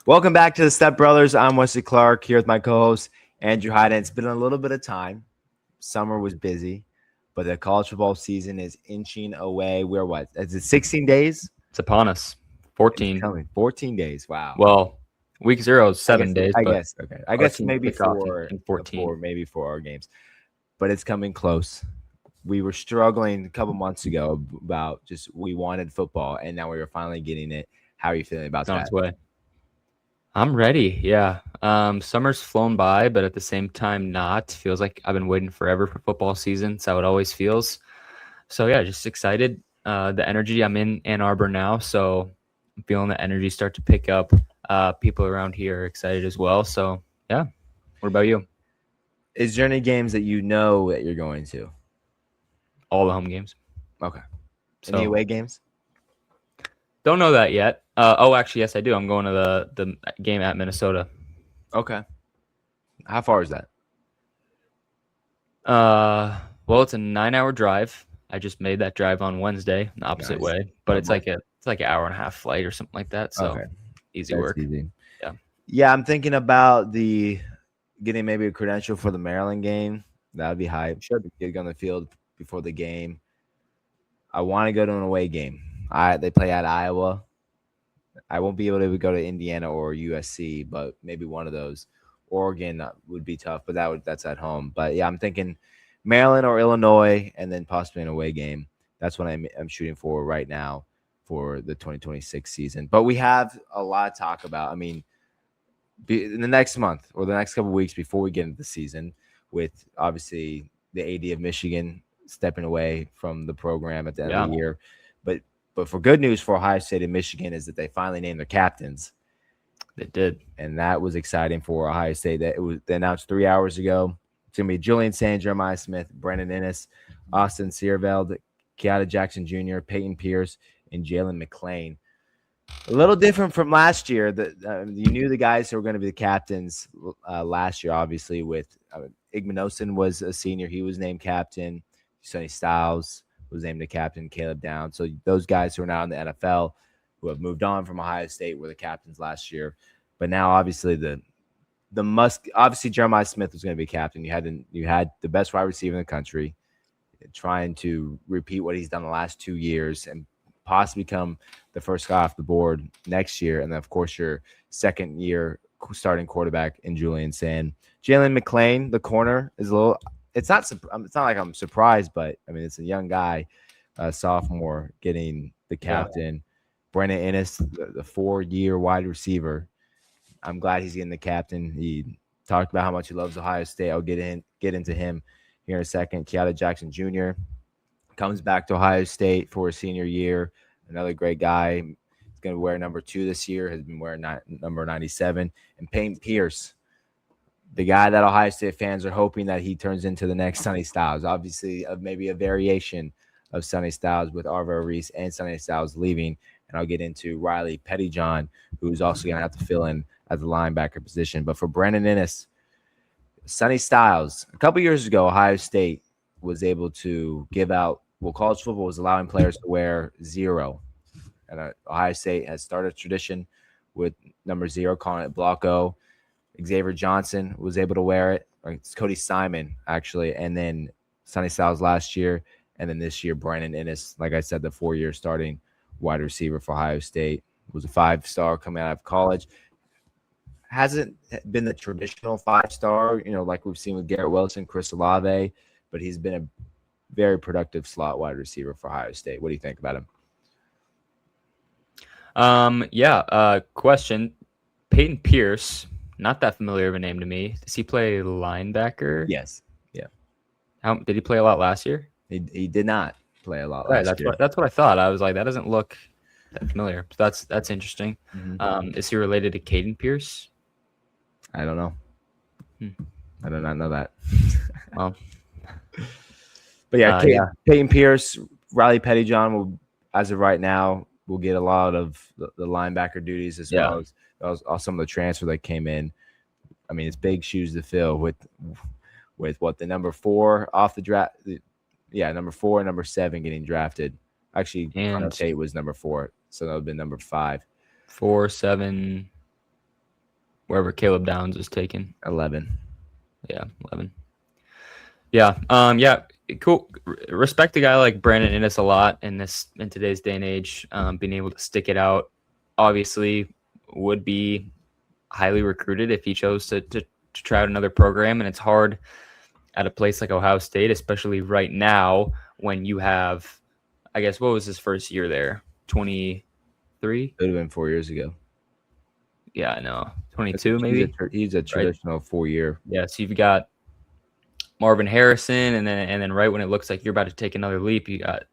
Welcome back to the StepBrothers. I'm Wesley Clarke here with my co-host Andrew Heiden. It's been a little bit of time. Summer was busy, but the college football season is inching away. We're what? Is it 16 days? It's upon us. 14. 14 days. Wow. Well, week 0 is 7 days. I but guess. Okay. I guess maybe kick off for in 14. maybe for our games, but it's coming close. We were struggling a couple months ago about just we wanted football, and now we were finally getting it. How are you feeling about It's on that? its way. I'm ready. Yeah. Summer's flown by, but at the same time, not. Feels like I've been waiting forever for football season. That's how it always feels. So yeah, just excited. The energy. I'm in Ann Arbor now, so I'm feeling the energy start to pick up. People around here are excited as well. So yeah. What about you? Is there any games that you know that you're going to? All the home games. Okay. So, Any away games? Don't know that yet. Actually, yes, I do. I'm going to the game at Minnesota. Okay. How far is that? Well, it's a 9-hour drive. I just made that drive on Wednesday, the opposite Nice. way. But it's like an hour and a half flight or something like that. So Okay. easy That's work. easy. Yeah. Yeah, I'm thinking about getting maybe a credential for the Maryland game. That would be hype. Should get on the field before the game. I want to go to an away game. They play at Iowa. I won't be able to go to Indiana or USC, but maybe one of those. Oregon would be tough, but that's at home. But yeah, I'm thinking Maryland or Illinois, and then possibly an away game. That's what I'm shooting for right now for the 2026 season. But we have a lot to talk about. I mean, in the next month or the next couple of weeks before we get into the season, with obviously the AD of Michigan stepping away from the program at the end of the year. But for good news for Ohio State and Michigan is that they finally named their captains. They did. And that was exciting for Ohio State. They announced 3 hours ago. It's going to be Julian Sayin, Jeremiah Smith, Brandon Ennis, Austin Searveld, Keada Jackson Jr., Peyton Pierce, and Jalen McLean. A little different from last year. You knew the guys who were going to be the captains last year, obviously, with Igmanosin was a senior. He was named captain. Sonny Styles was named the captain, Caleb Downs. So those guys who are now in the NFL who have moved on from Ohio State were the captains last year. But now, obviously, obviously Jeremiah Smith was going to be captain. You had the best wide receiver in the country, trying to repeat what he's done the last 2 years and possibly become the first guy off the board next year. And then, of course, your second-year starting quarterback in Julian Sayin. Jalen McLean, the corner, is a little – it's not like I'm surprised, but, I mean, it's a young guy, sophomore, getting the captain. Yeah. Brandon Ennis, the 4-year wide receiver. I'm glad he's getting the captain. He talked about how much he loves Ohio State. I'll get into him here in a second. Keada Jackson Jr. comes back to Ohio State for his senior year. Another great guy. He's going to wear number 2 this year. Has been wearing number 97. And Peyton Pierce, the guy that Ohio State fans are hoping that he turns into the next Sonny Styles. Obviously, maybe a variation of Sonny Styles with Arvo Reese and Sonny Styles leaving. And I'll get into Riley Pettyjohn, who's also going to have to fill in at the linebacker position. But for Brandon Ennis, Sonny Styles, a couple years ago, Ohio State was able to give out – well, college football was allowing players to wear 0. And Ohio State has started a tradition with number 0, calling it Block O. Xavier Johnson was able to wear it. It's Cody Simon, actually. And then Sonny Styles last year. And then this year, Brandon Ennis, like I said, the 4-year starting wide receiver for Ohio State. Was a 5-star coming out of college. Hasn't been the traditional 5-star, like we've seen with Garrett Wilson, Chris Olave, but he's been a very productive slot wide receiver for Ohio State. What do you think about him? Question. Peyton Pierce, not that familiar of a name to me. Does he play linebacker? Yes. Yeah. Did he play a lot last year? He did not play a lot last year. That's what I thought. I was like, that doesn't look that familiar. So that's interesting. Mm-hmm. Is he related to Caden Pierce? I don't know. I do not know that. Well, but yeah, Peyton Pierce, Riley Pettyjohn will, as of right now, will get a lot of the linebacker duties as well as some of the transfer that came in. I mean, it's big shoes to fill with what the number 4 off the draft. Number 4 and number 7 getting drafted. Actually, Connor Tate was number 4, so that would have been number 5. 4, 7. wherever Caleb Downs was taken. 11. Yeah, 11. Yeah. Yeah. Cool. Respect a guy like Brandon Innes a lot in today's day and age. Being able to stick it out, obviously, would be highly recruited if he chose to try out another program, and it's hard at a place like Ohio State, especially right now when you have, I guess, what was his first year there? 23? It would have been 4 years ago. Yeah, I know. 22 maybe? He's a traditional 4-year. Yeah, so you've got Marvin Harrison, and then right when it looks like you're about to take another leap, you got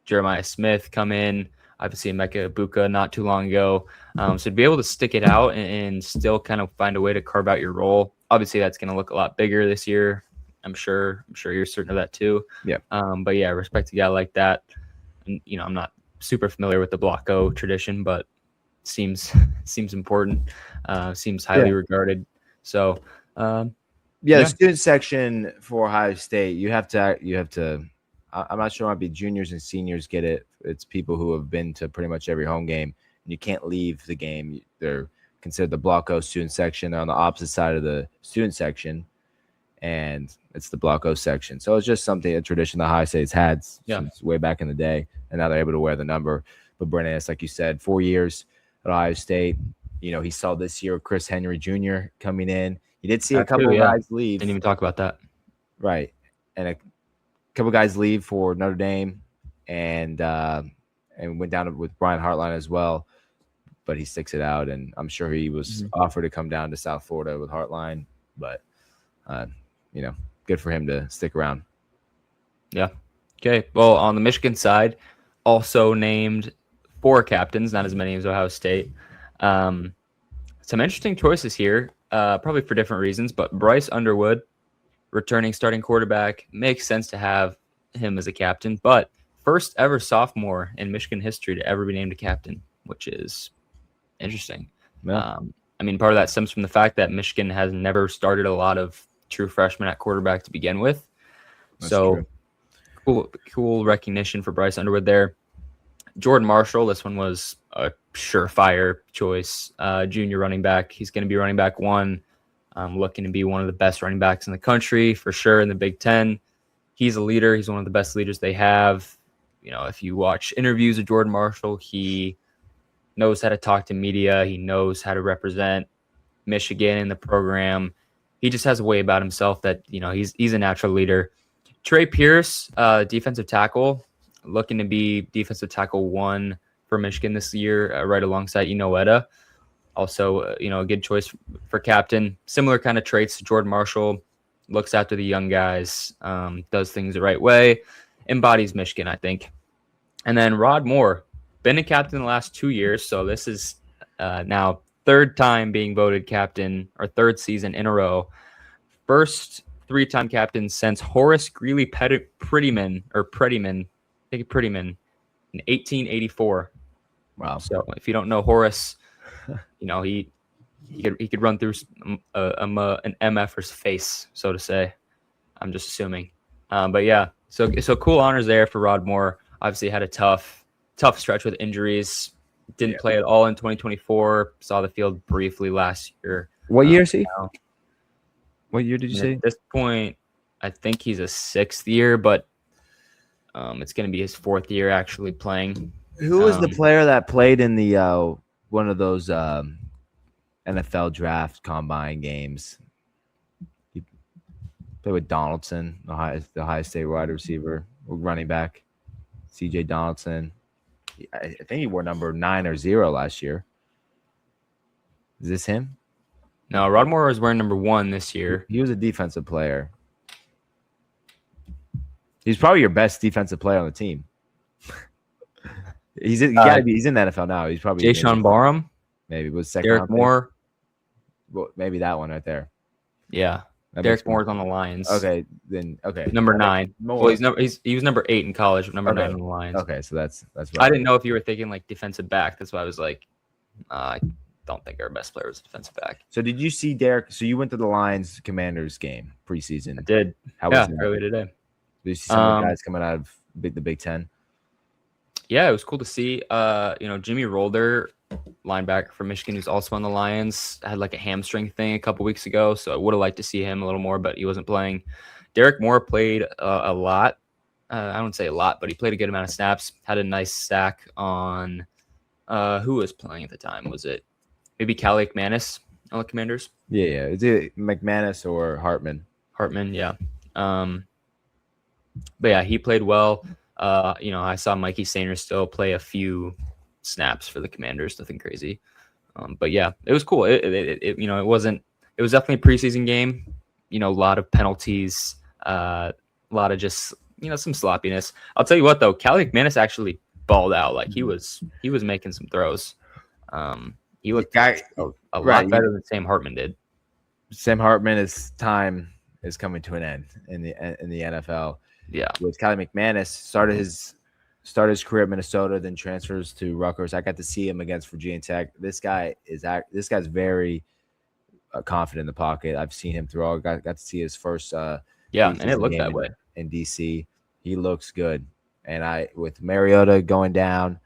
Jeremiah Smith come in, obviously Emeka Ibuka not too long ago. So to be able to stick it out and still kind of find a way to carve out your role, obviously that's going to look a lot bigger this year. I'm sure you're certain of that too. Yeah. But yeah, respect a guy like that. And, I'm not super familiar with the Block O tradition, but seems important. Seems highly regarded. So the student section for Ohio State, you have to. I'm not sure it might be juniors and seniors get it. It's people who have been to pretty much every home game, and you can't leave the game. They're considered the Block O student section. They're on the opposite side of the student section, and it's the Block O section. So it's just a tradition that Ohio State's had since way back in the day, and now they're able to wear the number. But Brandon, it's like you said, 4 years at Ohio State. He saw this year Chris Henry Jr. coming in. He did see a couple of guys leave. Didn't even talk about that. Right. And a couple guys leave for Notre Dame and went down with Brian Hartline as well. But he sticks it out, and I'm sure he was offered to come down to South Florida with Hartline. But, good for him to stick around. Yeah. Okay. Well, on the Michigan side, also named 4 captains, not as many as Ohio State. Some interesting choices here, probably for different reasons, but Bryce Underwood, returning starting quarterback, makes sense to have him as a captain, but first ever sophomore in Michigan history to ever be named a captain, which is interesting. Yeah. Part of that stems from the fact that Michigan has never started a lot of true freshmen at quarterback to begin with. That's so true. Cool recognition for Bryce Underwood there. Jordan Marshall, this one was a surefire choice. Junior running back. He's going to be running back 1. Looking to be one of the best running backs in the country for sure in the Big Ten. He's a leader. He's one of the best leaders they have. If you watch interviews of Jordan Marshall, he knows how to talk to media. He knows how to represent Michigan in the program. He just has a way about himself that, he's a natural leader. Trey Pierce, defensive tackle, looking to be defensive tackle 1 for Michigan this year, right alongside Eda. Also, a good choice for captain. Similar kind of traits to Jordan Marshall. Looks after the young guys, does things the right way, embodies Michigan, I think. And then Rod Moore, been a captain the last 2 years, so this is now 3rd time being voted captain, or 3rd season in a row. First 3-time captain since Horace Greeley Prettyman in 1884. Wow. So if you don't know Horace, he could run through an MFer's face, so to say. I'm just assuming. But yeah, so cool honors there for Rod Moore. Obviously had a tough stretch with injuries. Didn't play at all in 2024. Saw the field briefly last year. What year is he? What year did you say? At this point, I think he's a 6th year, but it's going to be his 4th year actually playing. Who was the player that played in the one of those NFL draft combine games? He played with Donaldson, the Ohio State wide receiver, running back, C.J. Donaldson. I think he wore number 9 or 0 last year. Is this him? No, Rod Moore was wearing number 1 this year. He was a defensive player. He's probably your best defensive player on the team. He's in the NFL now. He's probably Jayshon Barham. Maybe was second. Derek Moore. Well, maybe that one right there. Yeah, Derek Moore's on the Lions. Okay. Number 9. Well, he was number 8 in college, number 9 on the Lions. Okay, so that's what I didn't know if you were thinking like defensive back. That's why I was like, I don't think our best player was defensive back. So did you see Derek? So you went to the Lions Commanders game preseason. I did. How was it? Earlier today. Did you see some of the guys coming out of the Big Ten? Yeah, it was cool to see. Jimmy Rolder linebacker from Michigan, who's also on the Lions, had like a hamstring thing a couple weeks ago. So I would have liked to see him a little more, but he wasn't playing. Derek Moore played a lot. I wouldn't say a lot, but he played a good amount of snaps. Had a nice sack on who was playing at the time? Was it maybe Calais McManus on the Commanders? Yeah. Is it McManus or Hartman? Hartman, yeah. But yeah, he played well. I saw Mikey Sainer still play a few snaps for the Commanders, nothing crazy. But yeah, it was cool. It was definitely a preseason game. A lot of penalties, a lot of just some sloppiness. I'll tell you what though, Calais McManus actually balled out. Like he was making some throws. He looked a lot better than Sam Hartman did. Sam Hartman's time is coming to an end in the NFL. Yeah, with Calais McManus started his career at Minnesota, then transfers to Rutgers. I got to see him against Virginia Tech. This guy's very confident in the pocket. I've seen him throw. Got to see his first. And it looked that way in DC. He looks good, and with Mariota going down.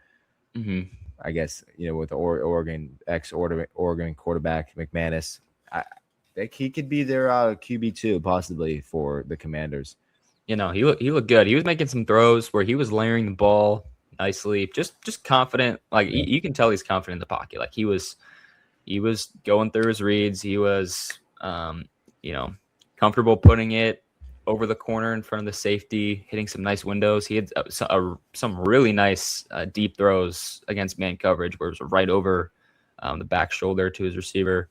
Mm-hmm. I guess with the Oregon quarterback McManus, he could be their QB2 possibly for the Commanders. He looked good. He was making some throws where he was layering the ball nicely, just confident. Like you can tell he's confident in the pocket. Like he was going through his reads. He was, comfortable putting it over the corner in front of the safety, hitting some nice windows. He had some really nice deep throws against man coverage where it was right over the back shoulder to his receiver.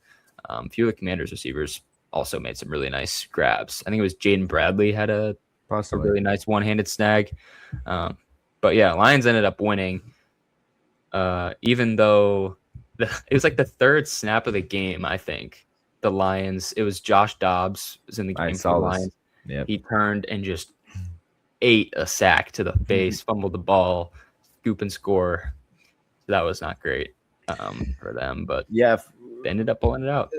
A few of the Commanders receivers also made some really nice grabs. I think it was Jaden Bradley had a really nice one-handed snag. But yeah, Lions ended up winning. Even though it was like the third snap of the game, I think. The Lions, it was Josh Dobbs was in the game for the Lions. Yep. He turned and just ate a sack to the face, fumbled the ball, scoop and score. That was not great for them, but yeah, they ended up pulling it out.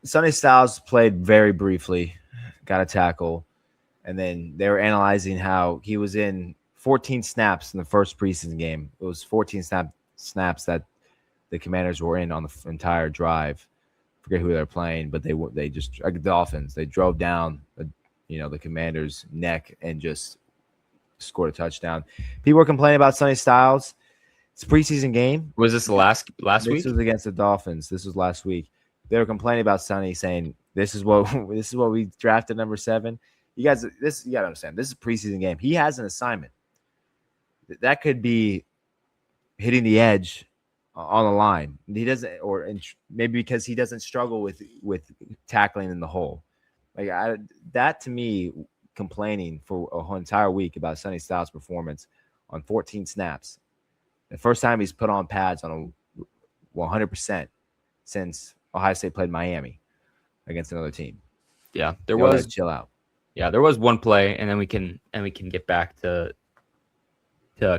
Sonny Styles played very briefly, got a tackle, and then they were analyzing how he was in 14 snaps in the first preseason game. It was 14 snaps that the Commanders were in on the entire drive. I forget who they're playing, but they just like the Dolphins. They drove down the Commanders' neck and just scored a touchdown. People were complaining about Sonny Styles. It's a preseason game. Was this last week? This was against the Dolphins. This was last week. They were complaining about Sonny, saying this is what we drafted number 7. You guys, you gotta understand. This is a preseason game. He has an assignment that could be hitting the edge on the line. He doesn't, or maybe because he doesn't struggle with tackling in the hole. Like that to me, complaining for a whole entire week about Sonny Styles' performance on 14 snaps. The first time he's put on pads on a 100% since Ohio State played Miami against another team. Yeah, there was chill out. Yeah, there was one play, and then we can get back to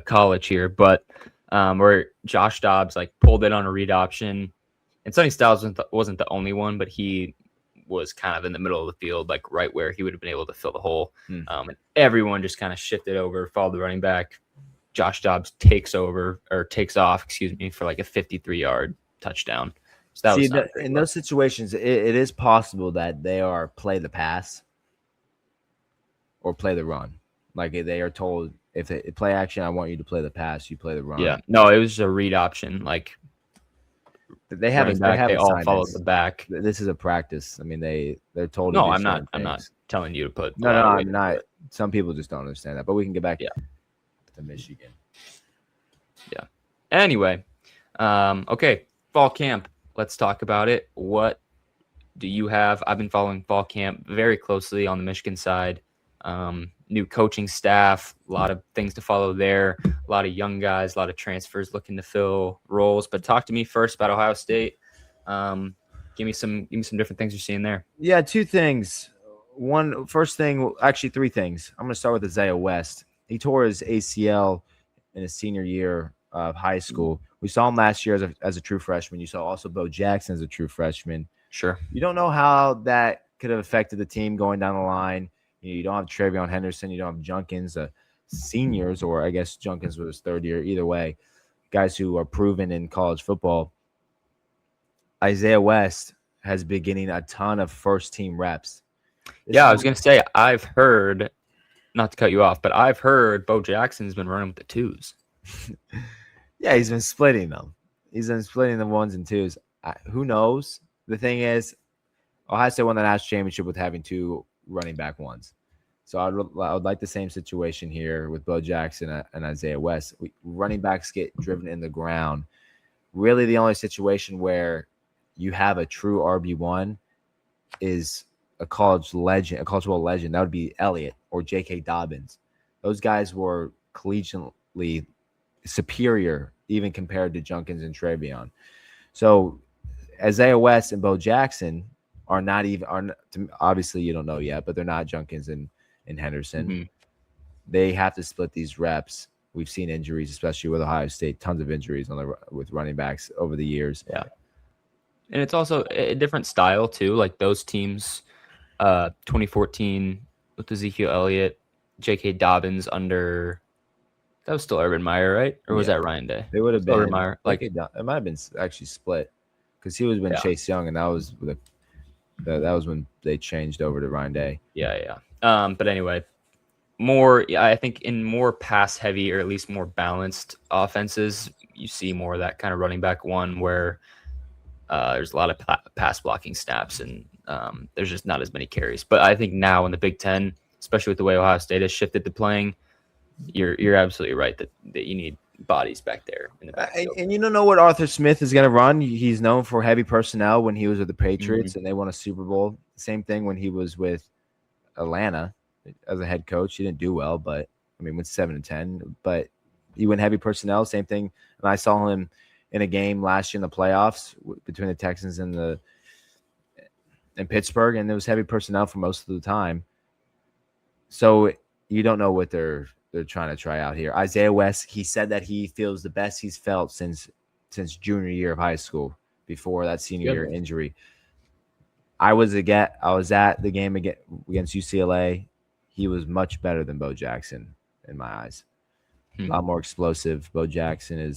college here, but where Josh Dobbs like pulled it on a read option, and Sonny Styles wasn't the only one, but he was kind of in the middle of the field, like right where he would have been able to fill the hole. And everyone just kind of shifted over, followed the running back. Josh Dobbs takes off, for like a 53-yard touchdown. So that was in those situations, it is possible that they are play the pass or play the run. Like they are told, if they play action, I want you to play the pass, you play the run. Yeah, no, it was a read option. Like they all followed the back. This is a practice. I mean, they're told. No, I'm not telling you to put. No, I'm not. Some people just don't understand that. But we can get back. To Michigan. Yeah. Anyway, okay, fall camp. Let's talk about it. What do you have? I've been following fall camp very closely on the Michigan side. New coaching staff, a lot of things to follow there, a lot of young guys, a lot of transfers looking to fill roles. But talk to me first about Ohio State. Give me some different things you're seeing there. Yeah, 2 things. First thing, actually 3 things. I'm going to start with Isaiah West. He tore his ACL in his senior year of high school. We saw him last year as a true freshman. You saw also Bo Jackson as a true freshman. Sure. You don't know how that could have affected the team going down the line. You don't have Travion Henderson. You don't have Junkins, seniors, or I guess Junkins was his 3rd year. Either way, guys who are proven in college football. Isaiah West has been getting a ton of first-team reps. I was going to say, I've heard, not to cut you off, but I've heard Bo Jackson's been running with the twos. Yeah, he's been splitting them. He's been splitting the ones and twos. Who knows? The thing is, Ohio State won the national championship with having two running back ones. So I would like the same situation here with Bo Jackson and Isaiah West. Running backs get driven in the ground. Really, the only situation where you have a true RB1 is a college legend, a cultural legend. That would be Elliott or J.K. Dobbins. Those guys were collegiately superior, even compared to Junkins and Trevion. So Isaiah West and Bo Jackson are not obviously you don't know yet, but they're not Junkins and Henderson. Mm-hmm. They have to split these reps. We've seen injuries, especially with Ohio State, tons of injuries with running backs over the years. Yeah. And it's also a different style too. Like those teams, 2014 with Ezekiel Elliott, J.K. Dobbins under, that was still Urban Meyer, right? Or was that Ryan Day? They would have been Urban Meyer. Like it might have been actually split because he was when Chase Young, and that was when they changed over to Ryan Day. Yeah. But anyway, I think in more pass heavy or at least more balanced offenses, you see more of that kind of running back one where there's a lot of pass blocking snaps and there's just not as many carries. But I think now in the Big Ten, especially with the way Ohio State has shifted to playing, you're absolutely right that you need bodies back there in the backfield. And you don't know what Arthur Smith is going to run. He's known for heavy personnel when he was with the Patriots and they won a Super Bowl. Same thing when he was with Atlanta as a head coach. He didn't do well, but I mean, went 7-10, but he went heavy personnel. Same thing. And I saw him in a game last year in the playoffs between the Texans and Pittsburgh, and it was heavy personnel for most of the time. So you don't know what they're trying to try out here. Isaiah West, he said that he feels the best he's felt since junior year of high school before that senior year injury. I was at the game against UCLA. He was much better than Bo Jackson in my eyes. A lot more explosive. Bo Jackson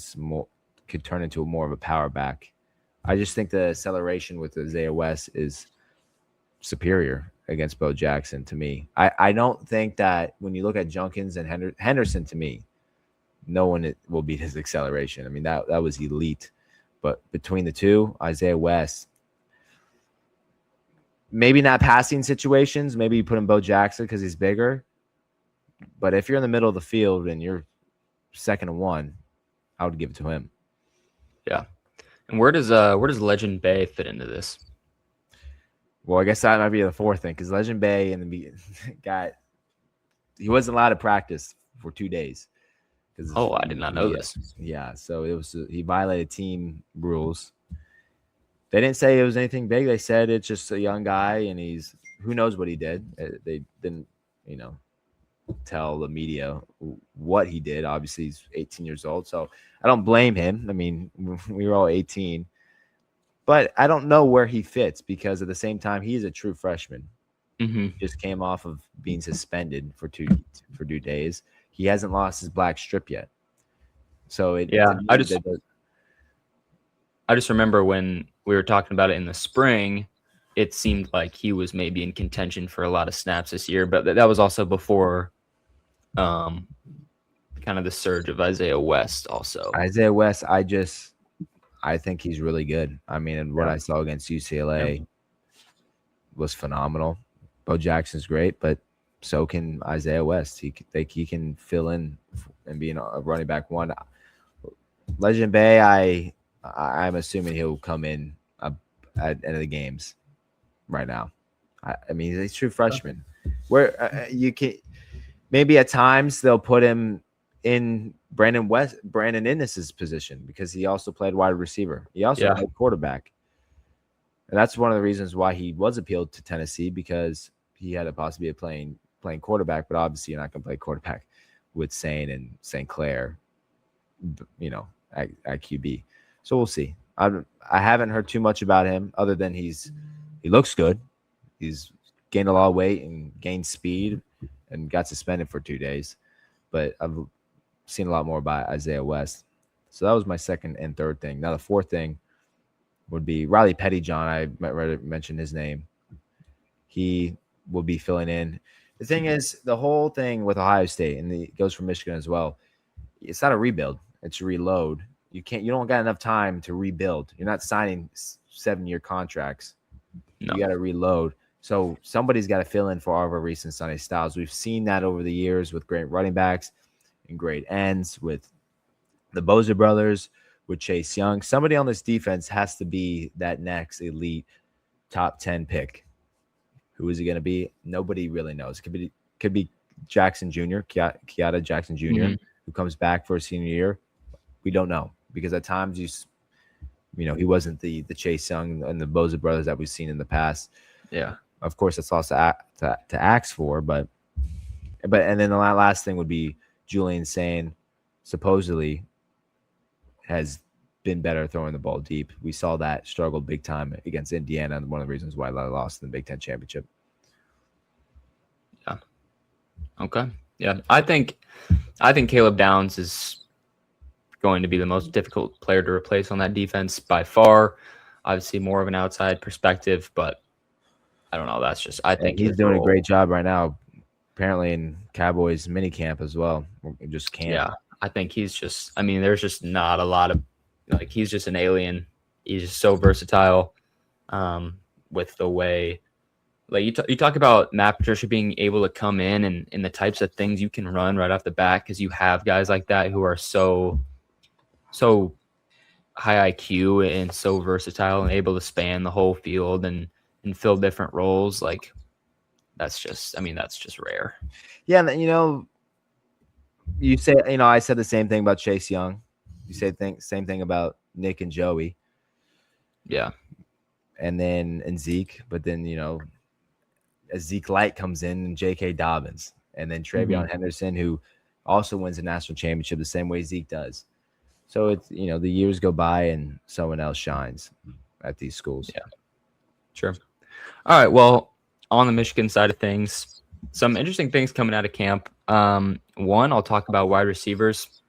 could turn into more of a power back. I just think the acceleration with Isaiah West is superior against Bo Jackson to me. I don't think that when you look at Junkins and Henderson, to me, no one will beat his acceleration. I mean, that was elite. But between the two, Isaiah West, maybe not passing situations. Maybe you put in Bo Jackson because he's bigger. But if you're in the middle of the field and you're 2nd and 1, I would give it to him. Yeah. And where does Legend Bay fit into this? Well, I guess that might be the fourth thing because Legend Bay he wasn't allowed to practice for 2 days. I did not know this. Yeah, so he violated team rules. They didn't say it was anything big. They said it's just a young guy, and who knows what he did. They didn't, tell the media what he did. Obviously, he's 18 years old, so I don't blame him. I mean, we were all 18. But I don't know where he fits because at the same time, he's a true freshman. Mm-hmm. Just came off of being suspended for 2 days. He hasn't lost his black strip yet. So I just remember when we were talking about it in the spring, it seemed like he was maybe in contention for a lot of snaps this year, but that was also before kind of the surge of Isaiah West also. Isaiah West, I think he's really good. I mean, and what I saw against UCLA was phenomenal. Bo Jackson's great, but so can Isaiah West. He can fill in and be a running back one. Legend Bay, I'm assuming he'll come in at the end of the games right now. I mean, he's a true freshman. Where you can maybe at times they'll put him in Brandon Innis's position because he also played wide receiver. He also played quarterback. And that's one of the reasons why he was appealed to Tennessee, because he had a possibility of playing quarterback, but obviously you're not going to play quarterback with Sayin and St. Clair, at QB. So we'll see. I haven't heard too much about him other than he looks good. He's gained a lot of weight and gained speed and got suspended for 2 days. But I've seen a lot more about Isaiah West. So that was my second and third thing. Now the fourth thing, would be Riley Pettyjohn. I mentioned his name. He will be filling in. The thing is, the whole thing with Ohio State, and it goes for Michigan as well, it's not a rebuild. It's a reload. You don't got enough time to rebuild. You're not signing 7-year contracts. No. You got to reload. So somebody's got to fill in for Arvo Reese and Sonny Styles. We've seen that over the years with great running backs and great ends with the Bosa brothers, with Chase Young. Somebody on this defense has to be that next elite top 10 pick. Who is it going to be? Nobody really knows. It could be Jackson Jr., Keada Jackson Jr., who comes back for a senior year. We don't know because at times he wasn't the Chase Young and the Bosa brothers that we've seen in the past. Yeah. Of course, that's lost to ask for, but and then the last thing would be Julian Sayin supposedly has been better throwing the ball deep. We saw that struggle big time against Indiana, and one of the reasons why they lost in the Big Ten championship. Yeah. Okay. Yeah, I think Caleb Downs is going to be the most difficult player to replace on that defense by far. Obviously, more of an outside perspective, but I don't know. That's just I think he's doing a great job right now. Apparently in Cowboys mini camp as well. Just camp. Yeah, I think he's just. I mean, there's just not a lot of he's just an alien. He's just so versatile. With the way, you talk about Matt Patricia being able to come in and the types of things you can run right off the bat because you have guys like that who are so high IQ and so versatile and able to span the whole field and fill different roles. That's just rare. Yeah, you say, I said the same thing about Chase Young. You said same thing about Nick and Joey. Yeah. And Zeke, but then, as Zeke Light comes in and J.K. Dobbins, and then Travion Henderson, who also wins a national championship the same way Zeke does. So it's, the years go by and someone else shines at these schools. Yeah, sure. All right. Well, on the Michigan side of things, some interesting things coming out of camp. One, I'll talk about wide receivers.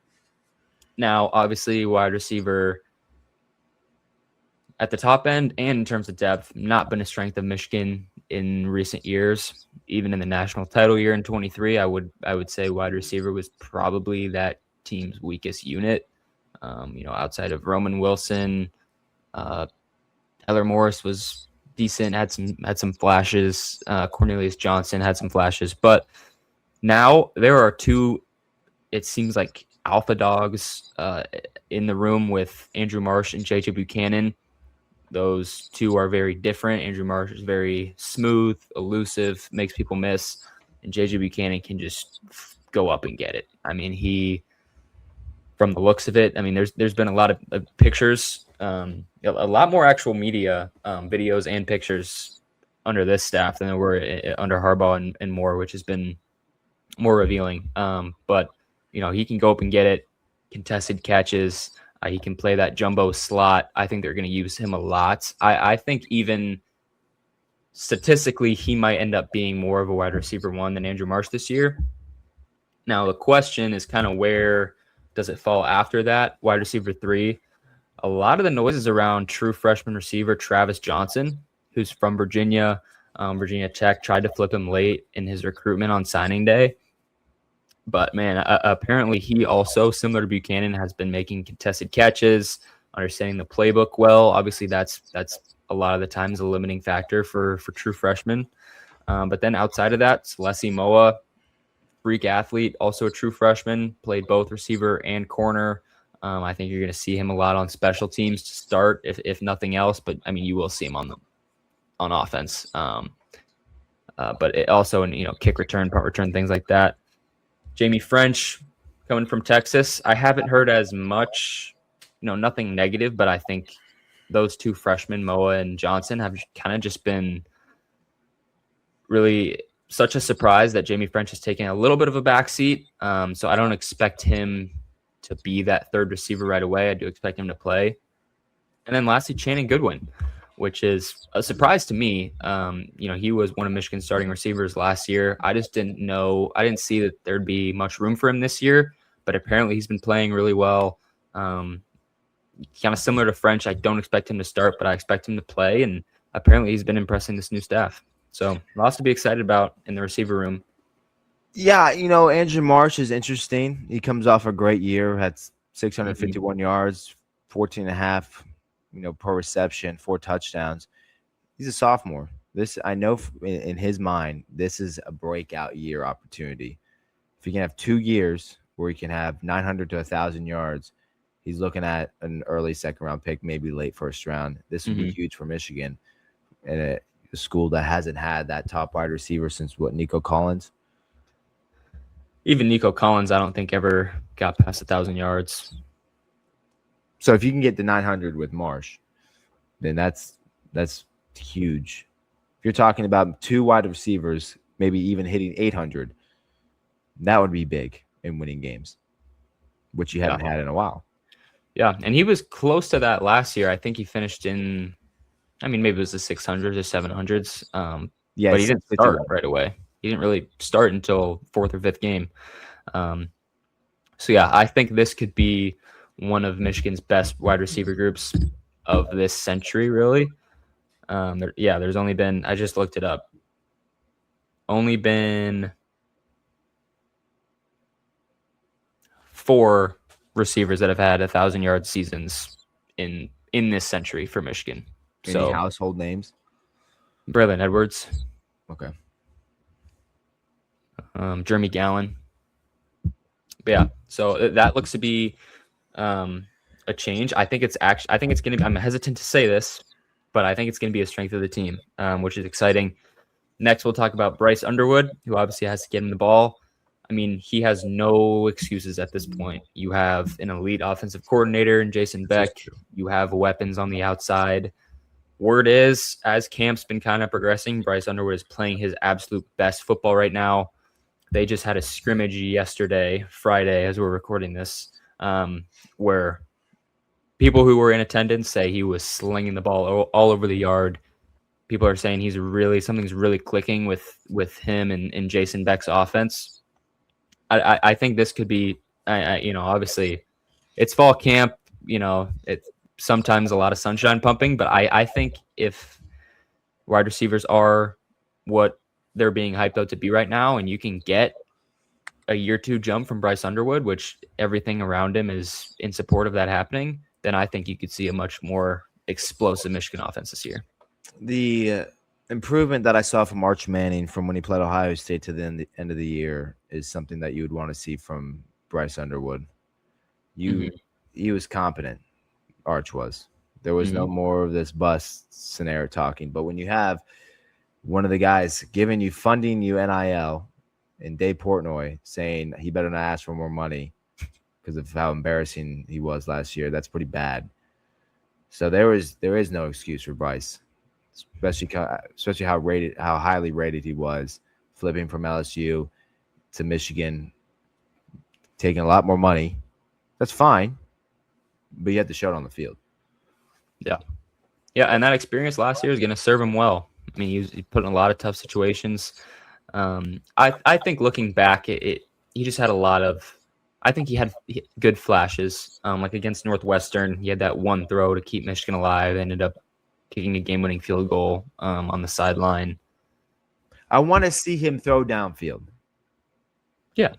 Now, obviously, wide receiver at the top end and in terms of depth, not been a strength of Michigan in recent years. Even in the national title year in 23, I would say wide receiver was probably that team's weakest unit. Outside of Roman Wilson, Tyler Morris was decent, had some flashes. Cornelius Johnson had some flashes, but now there are two, it seems like, alpha dogs in the room with Andrew Marsh and JJ Buchanan. Those two are very different. Andrew Marsh is very smooth, elusive, makes people miss, and JJ Buchanan can just go up and get it. I mean, from the looks of it, I mean, there's been a lot of pictures, a lot more actual media videos and pictures under this staff than there were under Harbaugh and Moore, which has been more revealing. But he can go up and get it, contested catches. He can play that jumbo slot. I think they're going to use him a lot. I think even statistically, he might end up being more of a wide receiver one than Andrew Marsh this year. Now, the question is kind of where does it fall after that? Wide receiver 3. A lot of the noise is around true freshman receiver Travis Johnson, who's from Virginia. Virginia Tech tried to flip him late in his recruitment on signing day. But, man, apparently he also, similar to Buchanan, has been making contested catches, understanding the playbook well. Obviously, that's a lot of the times a limiting factor for true freshmen. But then outside of that, Celesi Moa, freak athlete, also a true freshman, played both receiver and corner. I think you're going to see him a lot on special teams to start, if nothing else. But, I mean, you will see him on offense. But it also in kick return, punt return, things like that. Jamie French coming from Texas. I haven't heard as much, nothing negative, but I think those two freshmen, Moa and Johnson, have kind of just been really such a surprise that Jamie French has taken a little bit of a backseat. So I don't expect him to be that third receiver right away. I do expect him to play. And then lastly, Channing Goodwin, which is a surprise to me. He was one of Michigan's starting receivers last year. I just didn't see that there'd be much room for him this year, but apparently he's been playing really well. kind of similar to French. I don't expect him to start, but I expect him to play. And apparently he's been impressing this new staff. So lots to be excited about in the receiver room. Yeah, Andrew Marsh is interesting. He comes off a great year, had 651 yards, 14 and a half, per reception, 4 touchdowns. He's a sophomore. This, I know in his mind, this is a breakout year opportunity. If he can have 2 years where he can have 900 to 1,000 yards, he's looking at an early second-round pick, maybe late first round. This would be huge for Michigan, and a school that hasn't had that top wide receiver since Nico Collins. Even Nico Collins, I don't think ever got past 1,000 yards. So if you can get to 900 with Marsh, then that's huge. If you're talking about 2 wide receivers, maybe even hitting 800, that would be big in winning games, which you haven't had in a while. Yeah, and he was close to that last year. I think he finished in, maybe it was the 600s or 700s. But he didn't start right away. He didn't really start until 4th or 5th game. So, yeah, I think this could be one of Michigan's best wide receiver groups of this century, really. There's only been, I just looked it up, only been 4 receivers that have had 1,000-yard seasons in this century for Michigan. Any household names? Braylon Edwards. Okay. Jeremy Gallen. But yeah, so that looks to be a change. I think it's going to be, I'm hesitant to say this, but I think it's going to be a strength of the team, which is exciting. Next, we'll talk about Bryce Underwood, who obviously has to get him the ball. He has no excuses at this point. You have an elite offensive coordinator in Jason Beck. You have weapons on the outside. Word is, as camp's been kind of progressing, Bryce Underwood is playing his absolute best football right now. They just had a scrimmage yesterday, Friday, as we're recording this, where people who were in attendance say he was slinging the ball all over the yard. People are saying something's really clicking with him and Jason Beck's offense. I think this could be, obviously it's fall camp, it's sometimes a lot of sunshine pumping, but I think if wide receivers are what they're being hyped out to be right now, and you can get a year 2 jump from Bryce Underwood, which everything around him is in support of that happening, then I think you could see a much more explosive Michigan offense this year. The improvement that I saw from Arch Manning from when he played Ohio State to the end of the year is something that you would want to see from Bryce Underwood. He was competent. Arch was. There was no more of this bust scenario talking. But when you have one of the guys giving you, funding you NIL, and Dave Portnoy saying he better not ask for more money because of how embarrassing he was last year, that's pretty bad. So there is no excuse for Bryce, especially how highly rated he was, flipping from LSU to Michigan, taking a lot more money. That's fine, but you have to show it on the field. Yeah, and that experience last year is going to serve him well. He's put in a lot of tough situations. I think looking back, he just had a lot of. I think he had good flashes. Like against Northwestern, he had that one throw to keep Michigan alive. Ended up kicking a game-winning field goal on the sideline. I want to see him throw downfield. Yeah,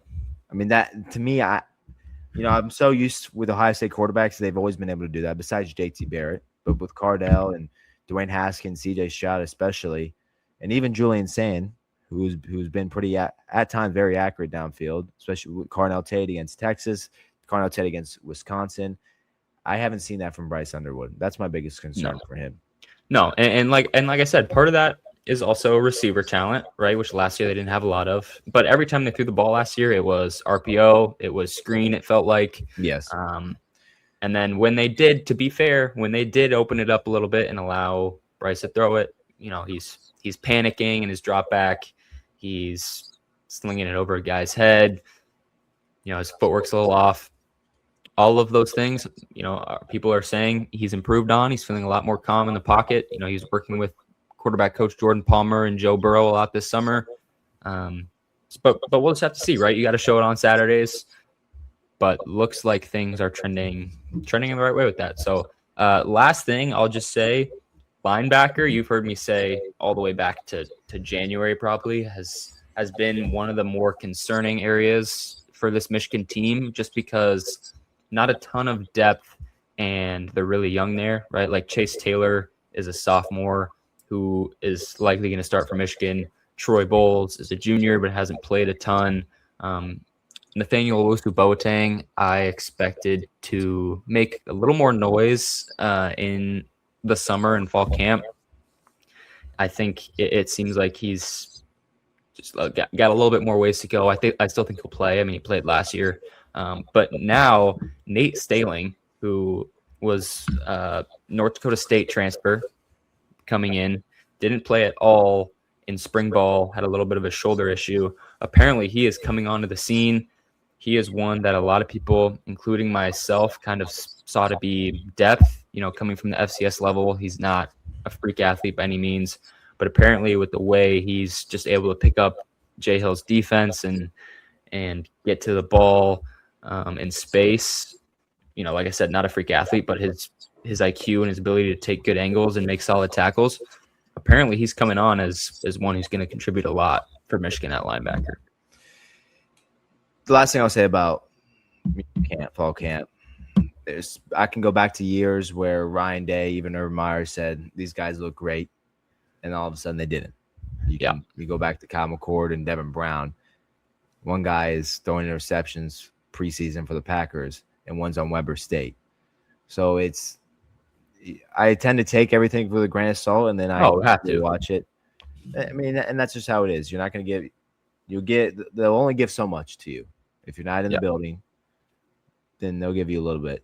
that to me, I'm so used with Ohio State quarterbacks; they've always been able to do that. Besides J.T. Barrett, but with Cardell and Dwayne Haskins, C.J. Stroud especially, and even Julian Sayin, who's been pretty at times very accurate downfield, especially with Carnell Tate against Texas, Carnell Tate against Wisconsin. I haven't seen that from Bryce Underwood. That's my biggest concern for him. No, and like I said, part of that is also receiver talent, right? Which last year they didn't have a lot of. But every time they threw the ball last year, it was RPO, it was screen. It felt like yes. And then when they did, to be fair, when they did open it up a little bit and allow Bryce to throw it, he's panicking in his drop back. He's slinging it over a guy's head. His footwork's a little off. All of those things, people are saying he's improved on. He's feeling a lot more calm in the pocket. He's working with quarterback coach Jordan Palmer and Joe Burrow a lot this summer. But we'll just have to see, right? You got to show it on Saturdays. but looks like things are trending in the right way with that. So last thing I'll just say, linebacker, you've heard me say all the way back to January probably has been one of the more concerning areas for this Michigan team, just because not a ton of depth and they're really young there, right? Like Chase Taylor is a sophomore who is likely going to start for Michigan. Troy Bowles is a junior but hasn't played a ton. Nathaniel Owusu-Boateng, I expected to make a little more noise in the summer and fall camp. I think it seems like he's just got a little bit more ways to go. I still think he'll play. I mean, he played last year. But now Nate Staling, who was North Dakota State transfer coming in, didn't play at all in spring ball, had a little bit of a shoulder issue. Apparently, he is coming onto the scene. He is one that a lot of people, including myself, kind of saw to be depth, coming from the FCS level. He's not a freak athlete by any means, but apparently with the way he's just able to pick up Jay Hill's defense and get to the ball in space, like I said, not a freak athlete, but his IQ and his ability to take good angles and make solid tackles. Apparently he's coming on as one who's going to contribute a lot for Michigan at linebacker. The last thing I'll say about fall camp, I can go back to years where Ryan Day, even Urban Meyer said these guys look great, and all of a sudden they didn't. You go back to Kyle McCord and Devin Brown. One guy is throwing interceptions preseason for the Packers, and one's on Weber State. So I tend to take everything with a grain of salt, and then I have to watch it. I mean, and that's just how it is. You're not going to they'll only give so much to you. If you're not in the building, then they'll give you a little bit.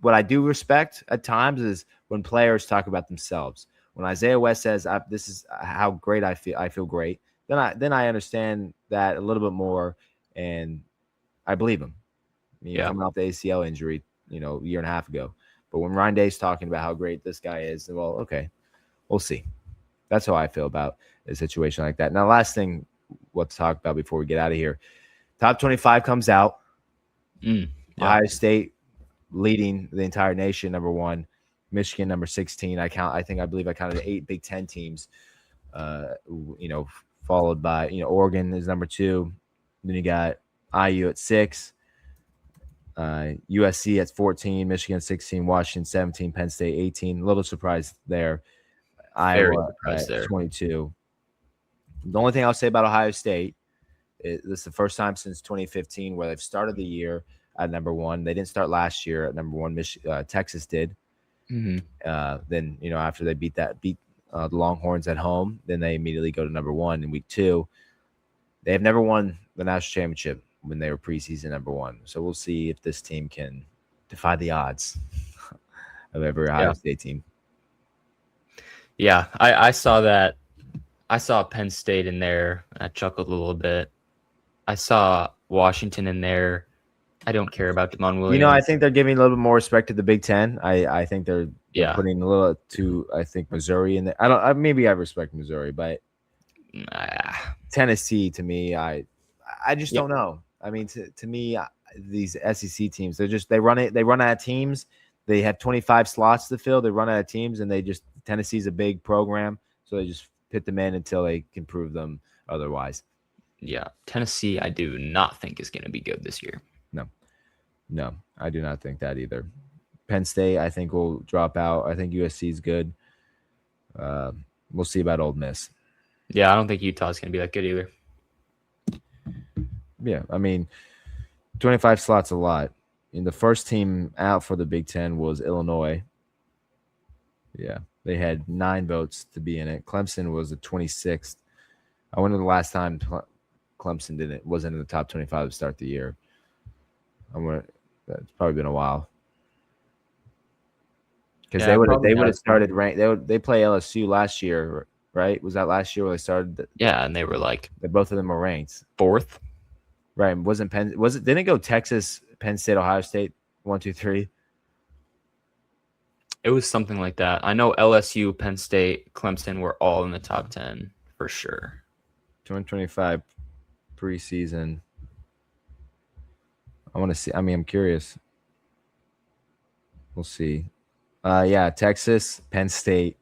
What I do respect at times is when players talk about themselves. When Isaiah West says, "This is how great I feel great," then I understand that a little bit more, and I believe him. Coming off the ACL injury, a year and a half ago. But when Ryan Day's talking about how great this guy is, well, okay, we'll see. That's how I feel about a situation like that. Now, last thing we'll talk about before we get out of here. Top 25 comes out. Ohio State leading the entire nation, number 1. Michigan, number 16. I believe I counted 8 Big Ten teams, followed by, Oregon is number 2. Then you got IU at 6. USC at 14, Michigan 16, Washington 17, Penn State 18. A little surprised there. Iowa at 22. The only thing I'll say about Ohio State is this is the first time since 2015 where they've started the year at number 1. They didn't start last year at number 1. Texas did. Then after they beat the Longhorns at home, then they immediately go to number 1 in week 2. They have never won the national championship when they were preseason number 1. So we'll see if this team can defy the odds of every Ohio State team. Yeah, I saw that. I saw Penn State in there. I chuckled a little bit. I saw Washington in there. I don't care about Damon Williams. I think they're giving a little bit more respect to the Big Ten. I think they're putting a little to, I think, Missouri in there. Maybe I respect Missouri, but Tennessee, to me, I just don't know. I mean, to me, these SEC teams, they run out of teams. They have 25 slots to fill. They run out of teams, and Tennessee's a big program, so they just pit them in until they can prove them otherwise. Yeah, Tennessee, I do not think is going to be good this year. No, I do not think that either. Penn State, I think, will drop out. I think USC is good. We'll see about Ole Miss. Yeah, I don't think Utah's going to be that good either. Yeah, I mean, 25 slots a lot. And the first team out for the Big Ten was Illinois. Yeah, they had 9 votes to be in it. Clemson was the 26th. I wonder the last time Clemson wasn't in the top 25 to start the year. It's probably been a while. Because they would have started ranked. They play LSU last year, right? Was that last year where they started? And they were both of them were ranked 4th. Right. Didn't it go Texas, Penn State, Ohio State, 1, 2, 3? It was something like that. I know LSU, Penn State, Clemson were all in the top 10 for sure. 2025 preseason. I want to see. I mean, I'm curious. We'll see. Yeah, Texas, Penn State.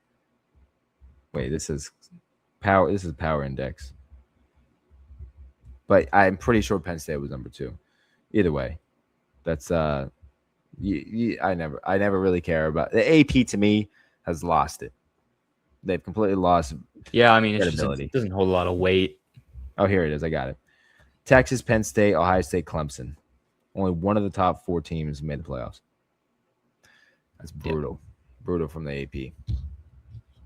Wait, this is power. This is power index. But I'm pretty sure Penn State was number 2. Either way, that's I never really care about the AP. To me, has lost it. They've completely lost. Yeah, I mean, credibility. It doesn't hold a lot of weight. Oh, here it is. I got it. Texas, Penn State, Ohio State, Clemson. Only one of the top 4 teams made the playoffs. That's brutal. Yeah. Brutal from the AP.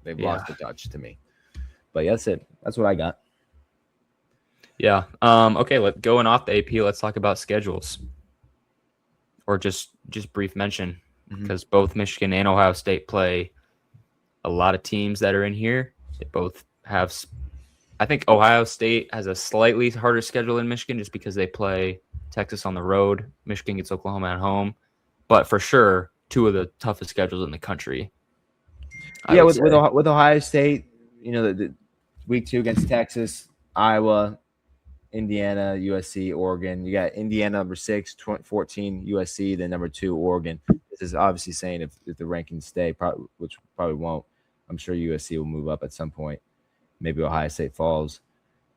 They've lost the touch to me. But yeah, that's it. That's what I got. Yeah. Okay, going off the AP, let's talk about schedules. Or just brief mention, because both Michigan and Ohio State play a lot of teams that are in here. They both have, I think Ohio State has a slightly harder schedule than Michigan just because they play Texas on the road. Michigan gets Oklahoma at home. But for sure, 2 of the toughest schedules in the country. Yeah, with Ohio State, the week 2 against Texas, Iowa, Indiana, USC, Oregon. You got Indiana number 6, 14 USC, then number 2 Oregon. This is obviously saying if the rankings stay, which probably won't. I'm sure USC will move up at some point. Maybe Ohio State falls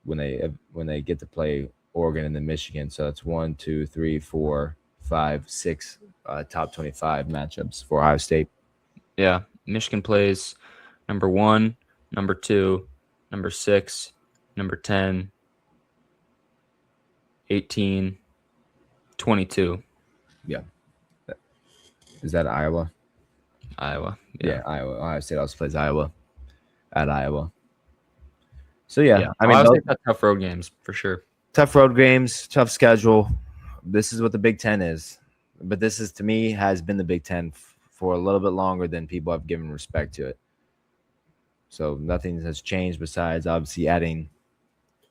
when they get to play Oregon and then Michigan. So it's 1, 2, 3, 4, 5, 6 top 25 matchups for Ohio State. Yeah, Michigan plays number 1, number 2, number 6, number 10, 18, 22. Yeah. Is that Iowa? Iowa. Yeah, Iowa. Ohio State also plays Iowa at Iowa. So, yeah. I mean, Ohio State got tough road games for sure. Tough road games, tough schedule. This is what the Big Ten is. But this is, to me, has been the Big Ten for a little bit longer than people have given respect to it. So nothing has changed besides obviously adding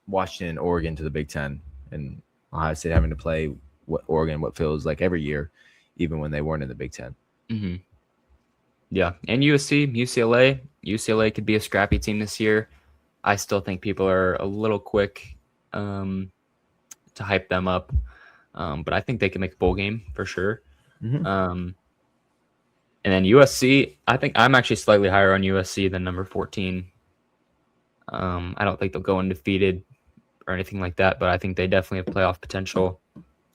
Washington and Oregon to the Big Ten, and Ohio State having to play what feels like every year, even when they weren't in the Big Ten. Mm-hmm. Yeah, and UCLA could be a scrappy team this year. I still think people are a little quick to hype them up, but I think they can make a bowl game for sure. Mm-hmm. And then USC, I think I'm actually slightly higher on USC than number 14. I don't think they'll go undefeated or anything like that, but I think they definitely have playoff potential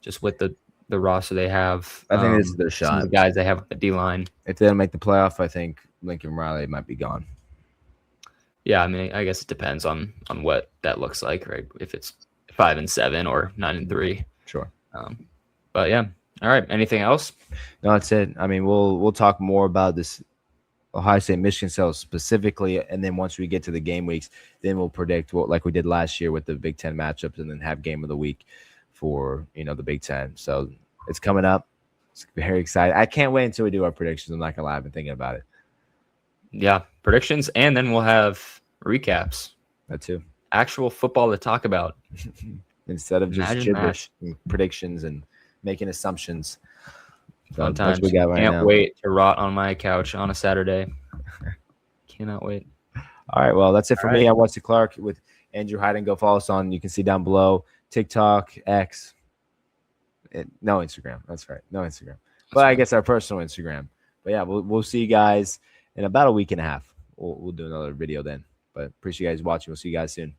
just with the roster they have. I think this is their shot. The guys they have on the D-line. If they don't make the playoff, I think Lincoln Riley might be gone. Yeah, I mean, I guess it depends on what that looks like, right? If it's 5-7 or 9-3. Sure. But yeah. All right. Anything else? No, that's it. I mean, we'll talk more about this Ohio State Michigan sales specifically, and then once we get to the game weeks, then we'll predict like we did last year with the Big Ten matchups, and then have game of the week for the Big Ten. So it's coming up. It's very exciting. I can't wait until we do our predictions. I'm not gonna lie, I've been thinking about it. Yeah, predictions, and then we'll have recaps. That too. Actual football to talk about instead of just gibberish and predictions and making assumptions. So that's what we got right now. Can't wait to rot on my couch on a Saturday. Cannot wait. All right, well, that's it for me. I'm Wesley Clarke with Andrew Heiden. Go follow us on, you can see down below, TikTok, X. No Instagram. That's right. No Instagram. But I guess our personal Instagram. But yeah, we'll see you guys in about a week and a half. We'll do another video then. But appreciate you guys watching. We'll see you guys soon.